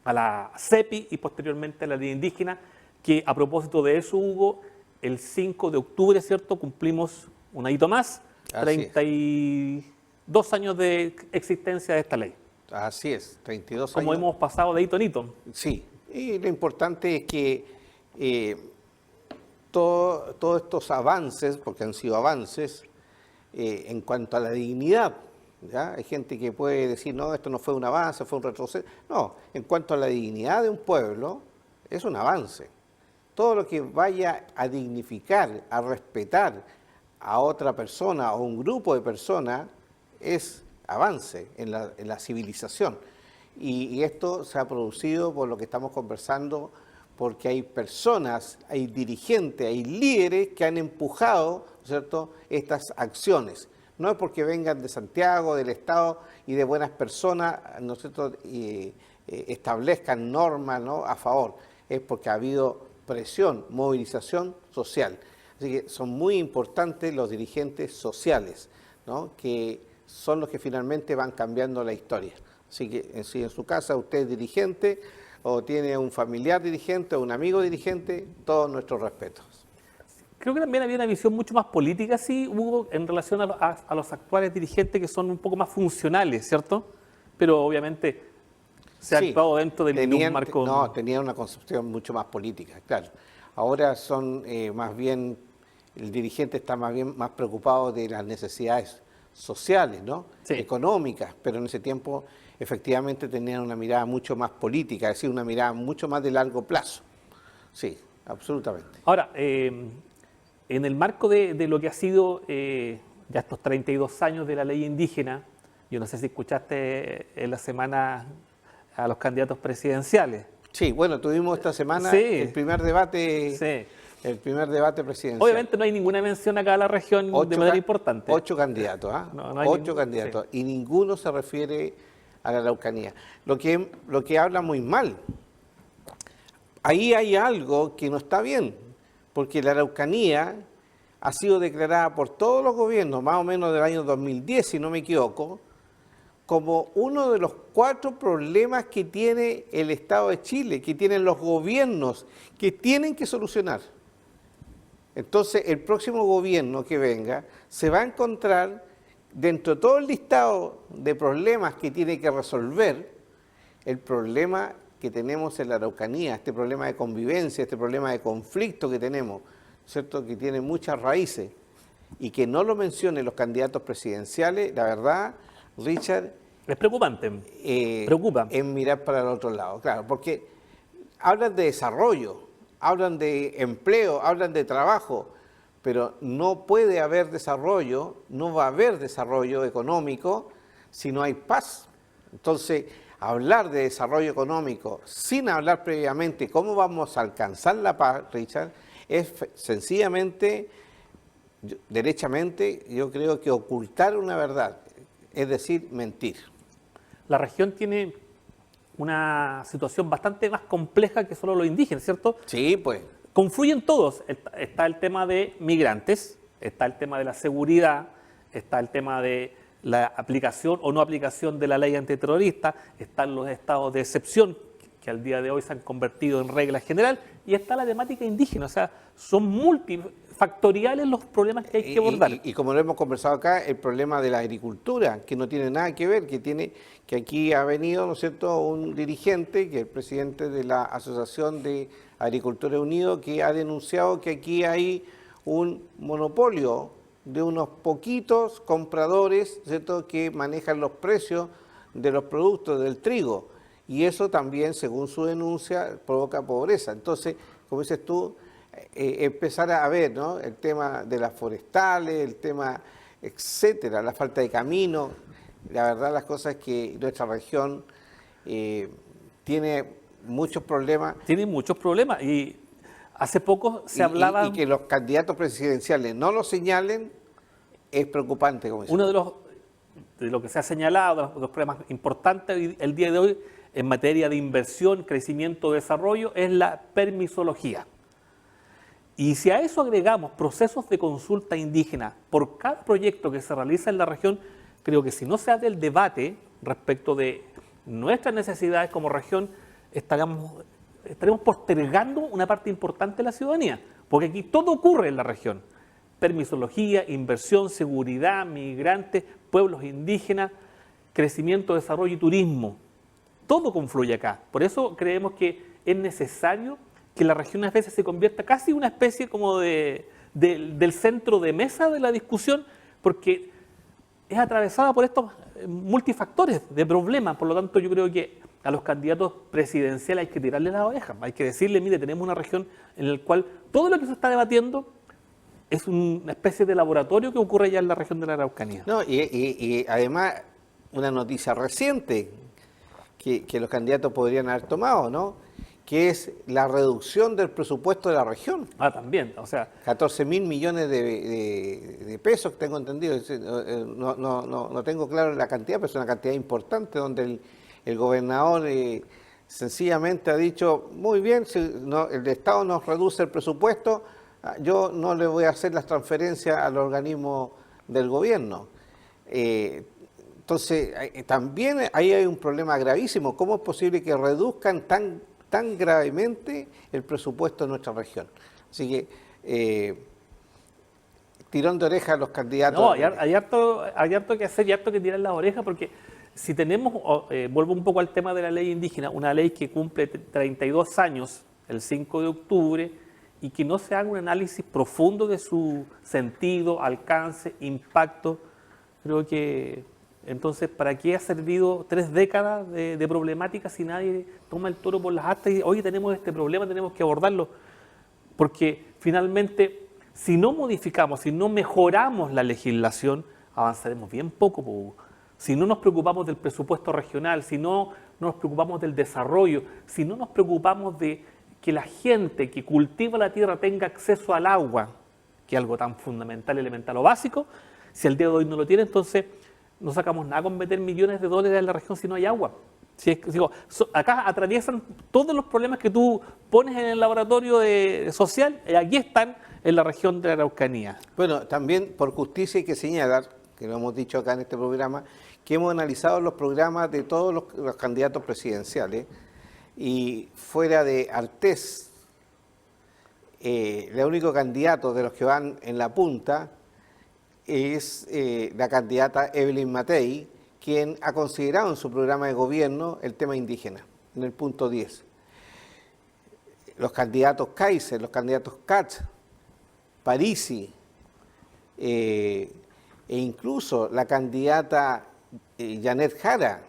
C: a la CEPI y posteriormente a la ley indígena, que a propósito de eso, Hugo, el 5 de octubre, ¿cierto?, cumplimos un hito más, 32 años de existencia de esta ley.
A: Así es, 32
C: Como
A: años.
C: hemos pasado de hito en hito.
A: Sí, y lo importante es que todos estos avances, porque han sido avances, en cuanto a la dignidad, ¿ya? Hay gente que puede decir, no, esto no fue un avance, fue un retroceso. No, en cuanto a la dignidad de un pueblo, es un avance. Todo lo que vaya a dignificar, a respetar a otra persona o un grupo de personas es avance en la civilización. Y esto se ha producido por lo que estamos conversando, porque hay personas, hay dirigentes, hay líderes que han empujado, ¿cierto?, estas acciones. No es porque vengan de Santiago, del Estado y de buenas personas, ¿no es cierto?, establezcan normas, ¿no?, a favor. Es porque ha habido presión, movilización social. Así que son muy importantes los dirigentes sociales, ¿no?, que son los que finalmente van cambiando la historia. Así que si en su casa usted es dirigente o tiene un familiar dirigente o un amigo dirigente, todos nuestros respetos.
C: Creo que también había una visión mucho más política, sí, Hugo, en relación a los actuales dirigentes que son un poco más funcionales, ¿cierto? Pero obviamente se ha actuado dentro de un marco...
A: No, tenían una concepción mucho más política, claro. Ahora son más bien, el dirigente está más preocupado de las necesidades sociales, ¿no?
C: Sí.
A: Económicas, pero en ese tiempo efectivamente tenían una mirada mucho más política, es decir, una mirada mucho más de largo plazo. Sí, absolutamente.
C: Ahora, en el marco de lo que ha sido ya estos 32 años de la ley indígena, yo no sé si escuchaste en la semana a los candidatos presidenciales.
A: Sí, bueno, tuvimos esta semana
C: Sí.
A: el primer debate.
C: Sí.
A: El primer debate presidencial.
C: Obviamente no hay ninguna mención acá a la región de manera importante.
A: 8 candidatos, ¿ah?
C: No hay
A: 8 candidatos. Sí. Y ninguno se refiere a la Araucanía. Lo que habla muy mal. Ahí hay algo que no está bien, porque la Araucanía ha sido declarada por todos los gobiernos, más o menos del año 2010, si no me equivoco, como uno de los 4 problemas que tiene el Estado de Chile, que tienen los gobiernos, que tienen que solucionar. Entonces, el próximo gobierno que venga se va a encontrar, dentro de todo el listado de problemas que tiene que resolver, el problema que tenemos en la Araucanía, este problema de convivencia, este problema de conflicto que tenemos, ¿cierto?, que tiene muchas raíces, y que no lo mencionen los candidatos presidenciales, la verdad, Richard...
C: Es preocupante, preocupa.
A: Es mirar para el otro lado, claro, porque hablan de desarrollo, hablan de empleo, hablan de trabajo, pero no puede haber desarrollo, no va a haber desarrollo económico si no hay paz. Entonces, hablar de desarrollo económico sin hablar previamente cómo vamos a alcanzar la paz, Richard, es sencillamente, derechamente, yo creo que ocultar una verdad, es decir, mentir.
C: La región tiene una situación bastante más compleja que solo los indígenas, ¿cierto?
A: Sí, pues.
C: Confluyen todos. Está el tema de migrantes, está el tema de la seguridad, está el tema de la aplicación o no aplicación de la ley antiterrorista, están los estados de excepción, que al día de hoy se han convertido en regla general, y está la temática indígena. O sea, son multifactoriales los problemas que hay que abordar.
A: Y como lo hemos conversado acá, el problema de la agricultura, que no tiene nada que ver, que aquí ha venido, ¿no es cierto?, un dirigente, que es el presidente de la Asociación de Agricultores Unidos, que ha denunciado que aquí hay un monopolio de unos poquitos compradores, ¿cierto?, que manejan los precios de los productos del trigo. Y eso también, según su denuncia, provoca pobreza. Entonces, como dices tú, empezar a ver, ¿no?, el tema de las forestales, el tema, etcétera, la falta de camino. La verdad, las cosas es que nuestra región tiene muchos problemas.
C: Tiene muchos problemas y hace poco se hablaba...
A: Y que los candidatos presidenciales no lo señalen es preocupante. Como
C: uno de lo que se ha señalado, de los problemas importantes el día de hoy en materia de inversión, crecimiento, desarrollo, es la permisología. Y si a eso agregamos procesos de consulta indígena por cada proyecto que se realiza en la región, creo que si no se hace el debate respecto de nuestras necesidades como región, estaremos postergando una parte importante de la ciudadanía, porque aquí todo ocurre en la región. Permisología, inversión, seguridad, migrantes, pueblos indígenas, crecimiento, desarrollo y turismo. Todo confluye acá. Por eso creemos que es necesario que la región a veces se convierta casi en una especie como del centro de mesa de la discusión, porque es atravesada por estos multifactores de problemas. Por lo tanto, yo creo que a los candidatos presidenciales hay que tirarle las orejas, hay que decirle, mire, tenemos una región en la cual todo lo que se está debatiendo es una especie de laboratorio que ocurre ya en la región de la Araucanía.
A: No, y además una noticia reciente que los candidatos podrían haber tomado, ¿no? Que es la reducción del presupuesto de la región.
C: También, o sea...
A: 14.000 millones de pesos, tengo entendido. No tengo claro la cantidad, pero es una cantidad importante donde el gobernador sencillamente ha dicho, muy bien, si el Estado nos reduce el presupuesto, yo no le voy a hacer las transferencias al organismo del gobierno. Entonces, también ahí hay un problema gravísimo. ¿Cómo es posible que reduzcan tan gravemente el presupuesto de nuestra región? Así que, tirón de oreja a los candidatos.
C: No, hay harto que hacer y harto que tirar las orejas, porque si tenemos, vuelvo un poco al tema de la ley indígena, una ley que cumple 32 años el 5 de octubre y que no se haga un análisis profundo de su sentido, alcance, impacto, creo que entonces, ¿para qué ha servido 3 décadas de problemática si nadie toma el toro por las astas y hoy tenemos este problema, tenemos que abordarlo? Porque finalmente, si no modificamos, si no mejoramos la legislación, avanzaremos bien poco. Si no nos preocupamos del presupuesto regional, si no nos preocupamos del desarrollo, si no nos preocupamos de que la gente que cultiva la tierra tenga acceso al agua, que es algo tan fundamental, elemental o básico, si al día de hoy no lo tiene, entonces no sacamos nada con meter millones de dólares en la región si no hay agua. Acá atraviesan todos los problemas que tú pones en el laboratorio social, y aquí están en la región de la Araucanía.
A: Bueno, también por justicia hay que señalar, que lo hemos dicho acá en este programa, que hemos analizado los programas de todos los candidatos presidenciales y fuera de Artés, el único candidato de los que van en la punta es la candidata Evelyn Matei, quien ha considerado en su programa de gobierno el tema indígena, en el punto 10. Los candidatos Kaiser, los candidatos Katz, Parisi, e incluso la candidata Janet Jara,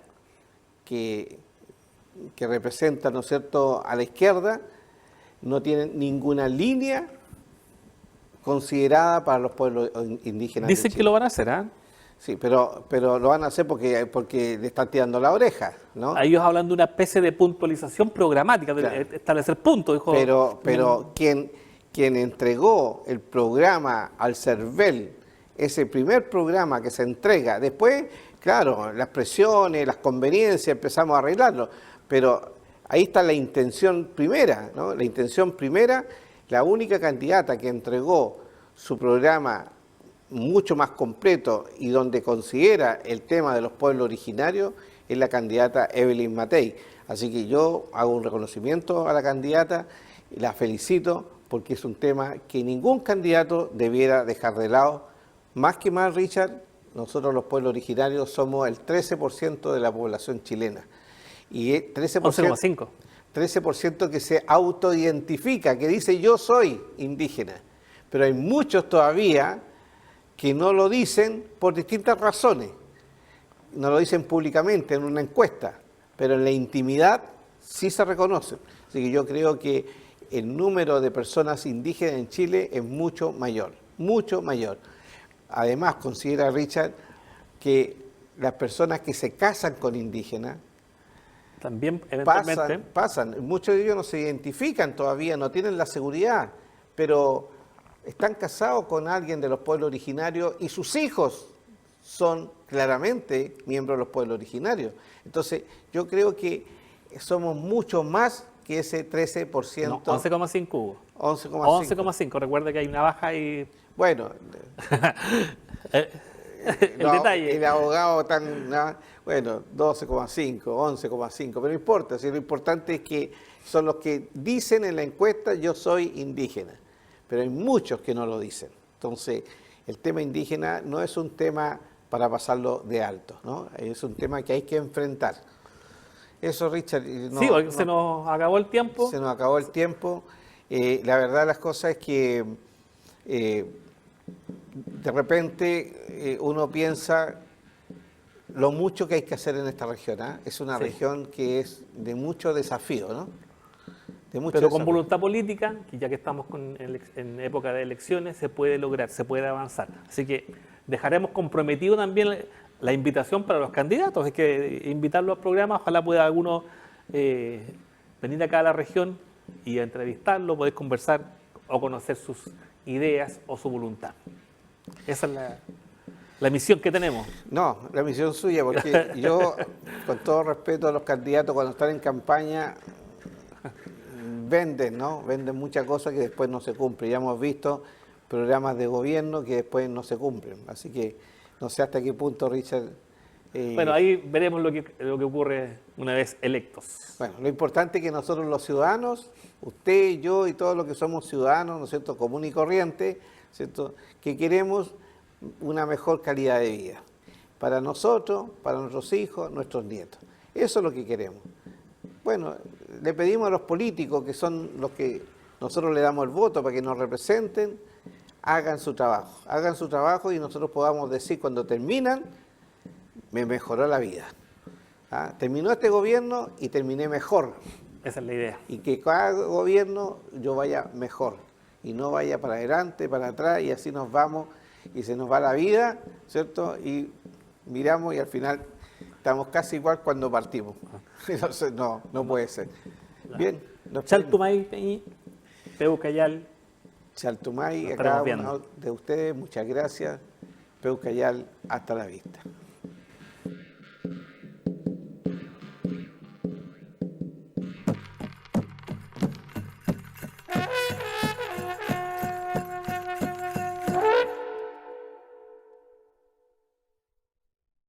A: que representa, ¿no es cierto?, a la izquierda, no tienen ninguna línea considerada para los pueblos indígenas.
C: Dicen que lo van a hacer, ¿ah?
A: Sí, pero lo van a hacer porque le están tirando la oreja, ¿no?
C: Ellos hablan de una especie de puntualización programática, de establecer puntos. Dijo,
A: pero quien entregó el programa al CERVEL, ese primer programa que se entrega, después, claro, las presiones, las conveniencias, empezamos a arreglarlo, pero ahí está la intención primera, ¿no? La intención primera, la única candidata que entregó su programa mucho más completo y donde considera el tema de los pueblos originarios es la candidata Evelyn Matei. Así que yo hago un reconocimiento a la candidata, la felicito porque es un tema que ningún candidato debiera dejar de lado. Más que más, Richard, nosotros los pueblos originarios somos el 13% de la población chilena. Y 13%, 13% que se autoidentifica, que dice yo soy indígena. Pero hay muchos todavía que no lo dicen por distintas razones. No lo dicen públicamente en una encuesta, pero en la intimidad sí se reconocen. Así que yo creo que el número de personas indígenas en Chile es mucho mayor, mucho mayor. Además, considera Richard que las personas que se casan con indígenas
C: también eventualmente
A: pasan. Muchos de ellos no se identifican todavía, no tienen la seguridad, pero están casados con alguien de los pueblos originarios y sus hijos son claramente miembros de los pueblos originarios. Entonces, yo creo que somos mucho más que ese 13%.
C: No, 11,5 hubo.
A: 11,5.
C: Recuerda que hay una baja y...
A: Bueno,
C: el detalle.
A: El abogado tan... Bueno, 12,5, 11,5, pero no importa. Si lo importante es que son los que dicen en la encuesta yo soy indígena, pero hay muchos que no lo dicen. Entonces, el tema indígena no es un tema para pasarlo de alto, ¿no? Es un tema que hay que enfrentar. Eso, Richard. Y
C: Sí, hoy se nos acabó el tiempo.
A: se nos acabó el tiempo. La verdad de las cosas es que de repente uno piensa lo mucho que hay que hacer en esta región. ¿Ah? Es una
C: Sí.
A: región que es de mucho desafío, ¿no? De mucho
C: Pero con
A: desafío.
C: voluntad política, que ya que estamos en época de elecciones, se puede lograr, se puede avanzar. Así que dejaremos comprometido también la invitación para los candidatos. Es que invitarlos al programa, ojalá pueda alguno venir acá a la región y entrevistarlo, poder conversar o conocer sus ideas o su voluntad. Esa es la misión que tenemos.
A: No, la misión suya, porque yo, con todo respeto a los candidatos, cuando están en campaña, venden, ¿no? Venden muchas cosas que después no se cumplen. Ya hemos visto programas de gobierno que después no se cumplen. Así que no sé hasta qué punto, Richard.
C: Bueno, ahí veremos lo que ocurre una vez electos.
A: Bueno, lo importante es que nosotros los ciudadanos, usted, yo y todos los que somos ciudadanos, ¿no es cierto?, común y corriente, ¿cierto?, que queremos una mejor calidad de vida para nosotros, para nuestros hijos, nuestros nietos. Eso es lo que queremos. Bueno, le pedimos a los políticos, que son los que nosotros le damos el voto para que nos representen, hagan su trabajo y nosotros podamos decir cuando terminan, me mejoró la vida. ¿Ah? Terminó este gobierno y terminé mejor.
C: Esa es la idea.
A: Y que cada gobierno yo vaya mejor y no vaya para adelante, para atrás y así nos vamos y se nos va la vida, ¿cierto? Y miramos y al final estamos casi igual cuando partimos. Entonces no puede ser. Bien.
C: Chaltumay, Peucayal.
A: Chaltumay,
C: Nos
A: a cada
C: estaremos
A: uno de ustedes, muchas gracias. Peucayal, hasta la vista.